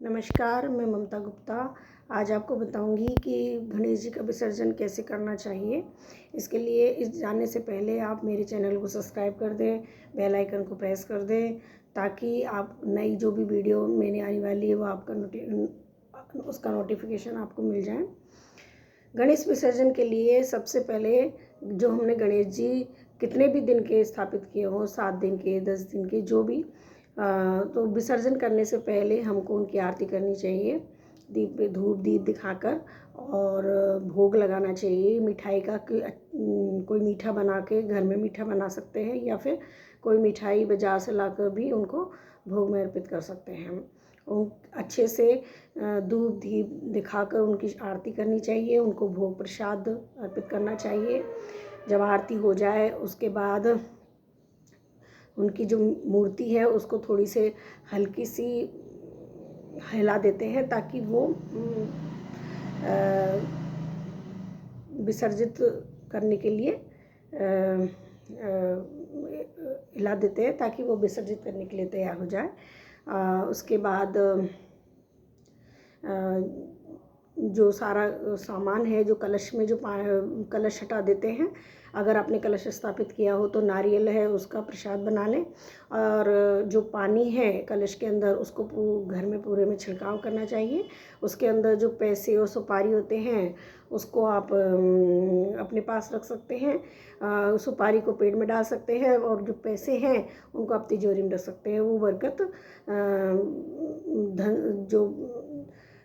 नमस्कार, मैं ममता गुप्ता। आज आपको बताऊंगी कि गणेश जी का विसर्जन कैसे करना चाहिए। इसके लिए इस जानने से पहले आप मेरे चैनल को सब्सक्राइब कर दें, बेल आइकन को प्रेस कर दें, ताकि आप नई जो भी वीडियो मेरी आने वाली है वो आपका उसका नोटिफिकेशन आपको मिल जाए। गणेश विसर्जन के लिए सबसे पहले जो हमने गणेश जी कितने भी दिन के स्थापित किए हों, 7 दिन के, 10 दिन के, जो भी, तो विसर्जन करने से पहले हमको उनकी आरती करनी चाहिए, दीप पे धूप दीप दिखाकर, और भोग लगाना चाहिए मिठाई का। कोई मीठा बना के घर में मीठा बना सकते हैं, या फिर कोई मिठाई बाजार से लाकर भी उनको भोग में अर्पित कर सकते हैं। अच्छे से धूप दीप दिखाकर उनकी आरती करनी चाहिए, उनको भोग प्रसाद अर्पित करना चाहिए। जब आरती हो जाए उसके बाद उनकी जो मूर्ति है उसको थोड़ी से हल्की सी हिला देते हैं, ताकि वो विसर्जित करने के लिए हिला देते हैं, ताकि वो विसर्जित करने के लिए तैयार हो जाए। उसके बाद जो सारा सामान है, जो कलश में जो कलश हटा देते हैं। अगर आपने कलश स्थापित किया हो तो नारियल है उसका प्रसाद बना लें, और जो पानी है कलश के अंदर उसको घर में पूरे में छिड़काव करना चाहिए। उसके अंदर जो पैसे और सुपारी होते हैं उसको आप अपने पास रख सकते हैं। सुपारी को पेड़ में डाल सकते हैं, और जो पैसे हैं उनको आप तिजोरी में रख सकते हैं। वो बरकत धन जो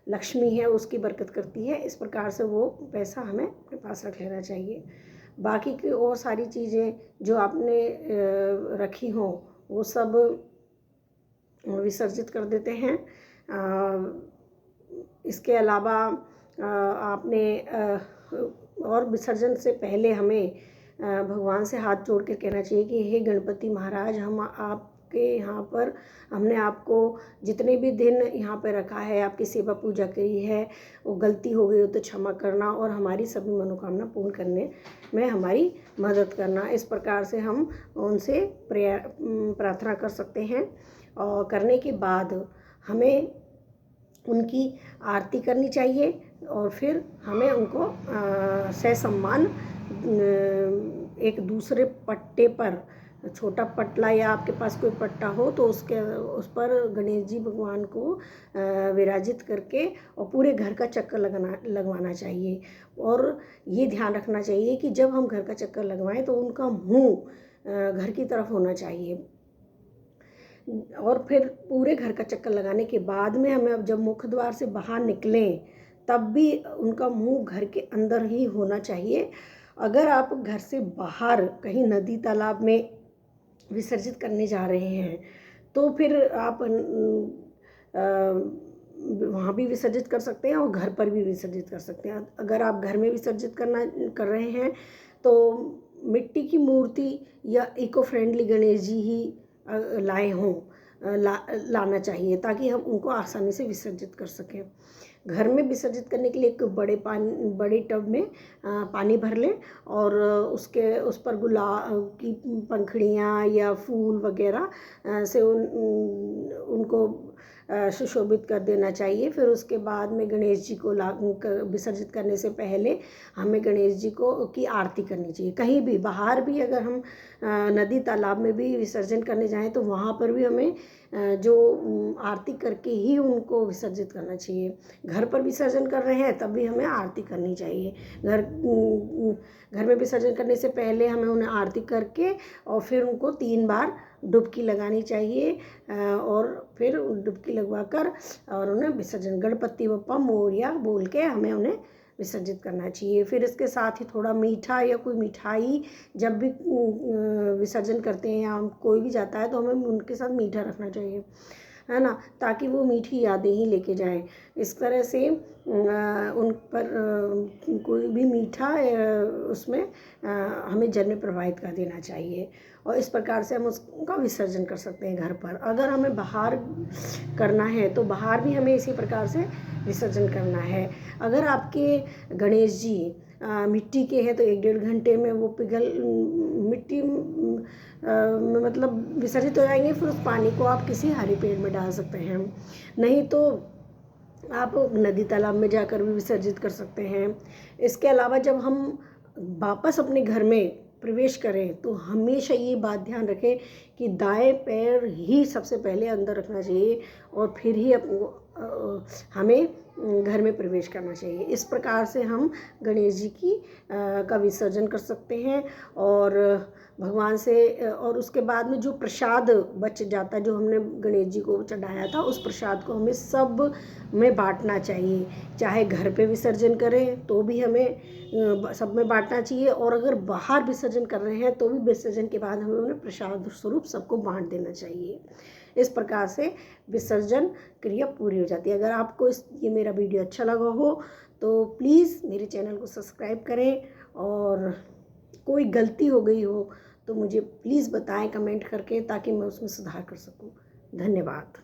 लक्ष्मी है उसकी बरकत करती है। इस प्रकार से वो पैसा हमें अपने पास रख लेना चाहिए। बाकी की और सारी चीज़ें जो आपने रखी हों वो सब विसर्जित कर देते हैं। इसके अलावा आपने और विसर्जन से पहले हमें भगवान से हाथ जोड़ कर कहना चाहिए कि हे गणपति महाराज, हम आपके यहाँ पर हमने आपको जितने भी दिन यहाँ पर रखा है, आपकी सेवा पूजा करी है, वो गलती हो गई हो तो क्षमा करना, और हमारी सभी मनोकामना पूर्ण करने में हमारी मदद करना। इस प्रकार से हम उनसे प्रार्थना कर सकते हैं। और करने के बाद हमें उनकी आरती करनी चाहिए, और फिर हमें उनको ससम्मान एक दूसरे पट्टे पर, छोटा पटला या आपके पास कोई पट्टा हो तो उस पर गणेश जी भगवान को विराजित करके और पूरे घर का चक्कर लगवाना चाहिए। और ये ध्यान रखना चाहिए कि जब हम घर का चक्कर लगवाएं तो उनका मुंह घर की तरफ होना चाहिए। और फिर पूरे घर का चक्कर लगाने के बाद में हमें, अब जब मुख्य द्वार से बाहर निकलें तब भी उनका मुंह घर के अंदर ही होना चाहिए। अगर आप घर से बाहर कहीं नदी तालाब में विसर्जित करने जा रहे हैं तो फिर आप वहाँ भी विसर्जित कर सकते हैं और घर पर भी विसर्जित कर सकते हैं। अगर आप घर में विसर्जित कर रहे हैं तो मिट्टी की मूर्ति या इको फ्रेंडली गणेश जी ही लाए हों, लाना चाहिए, ताकि हम उनको आसानी से विसर्जित कर सकें। घर में विसर्जित करने के लिए एक बड़े टब में पानी भर लें, और उस पर गुलाब की पंखुड़ियाँ या फूल वगैरह से उनको सुशोभित कर देना चाहिए। फिर उसके बाद में गणेश जी को विसर्जित करने से पहले हमें गणेश जी की आरती करनी चाहिए। कहीं भी बाहर भी अगर हम नदी तालाब में भी विसर्जन करने जाएं तो वहाँ पर भी हमें जो आरती करके ही उनको विसर्जित करना चाहिए। घर पर विसर्जन कर रहे हैं तब भी हमें आरती करनी चाहिए। घर में विसर्जन करने से पहले हमें उन्हें आरती करके और फिर उनको 3 बार डुबकी लगानी चाहिए, और फिर डुबकी लगवाकर और उन्हें विसर्जन, गणपति बप्पा मोरया बोल के हमें उन्हें विसर्जित करना चाहिए। फिर इसके साथ ही थोड़ा मीठा या कोई मिठाई, जब भी विसर्जन करते हैं या कोई भी जाता है तो हमें उनके साथ मीठा रखना चाहिए, है ना, ताकि वो मीठी यादें ही लेके जाएं। इस तरह से उन पर कोई भी मीठा उसमें हमें जल में प्रवाहित कर देना चाहिए, और इस प्रकार से हम उसका विसर्जन कर सकते हैं घर पर। अगर हमें बाहर करना है तो बाहर भी हमें इसी प्रकार से विसर्जन करना है। अगर आपके गणेश जी मिट्टी के हैं तो 1-1.5 घंटे में वो मिट्टी मतलब विसर्जित हो जाएंगे। फिर उस पानी को आप किसी हरे पेड़ में डाल सकते हैं। नहीं तो आप नदी तालाब में जाकर भी विसर्जित कर सकते हैं। इसके अलावा जब हम वापस अपने घर में प्रवेश करें तो हमेशा ये बात ध्यान रखें कि दाएं पैर ही सबसे पहले अंदर रखना चाहिए और फिर ही हमें घर में प्रवेश करना चाहिए। इस प्रकार से हम गणेश जी का विसर्जन कर सकते हैं और भगवान से और उसके बाद में जो प्रसाद बच जाता है, जो हमने गणेश जी को चढ़ाया था, उस प्रसाद को हमें सब में बांटना चाहिए। चाहे घर पे विसर्जन करें तो भी हमें सब में बांटना चाहिए, और अगर बाहर विसर्जन कर रहे हैं तो भी विसर्जन के बाद हमें उन्हें प्रसाद स्वरूप सबको बांट देना चाहिए। इस प्रकार से विसर्जन क्रिया पूरी हो जाती है। अगर आपको ये मेरा वीडियो अच्छा लगा हो तो प्लीज़ मेरे चैनल को सब्सक्राइब करें, और कोई गलती हो गई हो तो मुझे प्लीज़ बताएं कमेंट करके, ताकि मैं उसमें सुधार कर सकूं। धन्यवाद।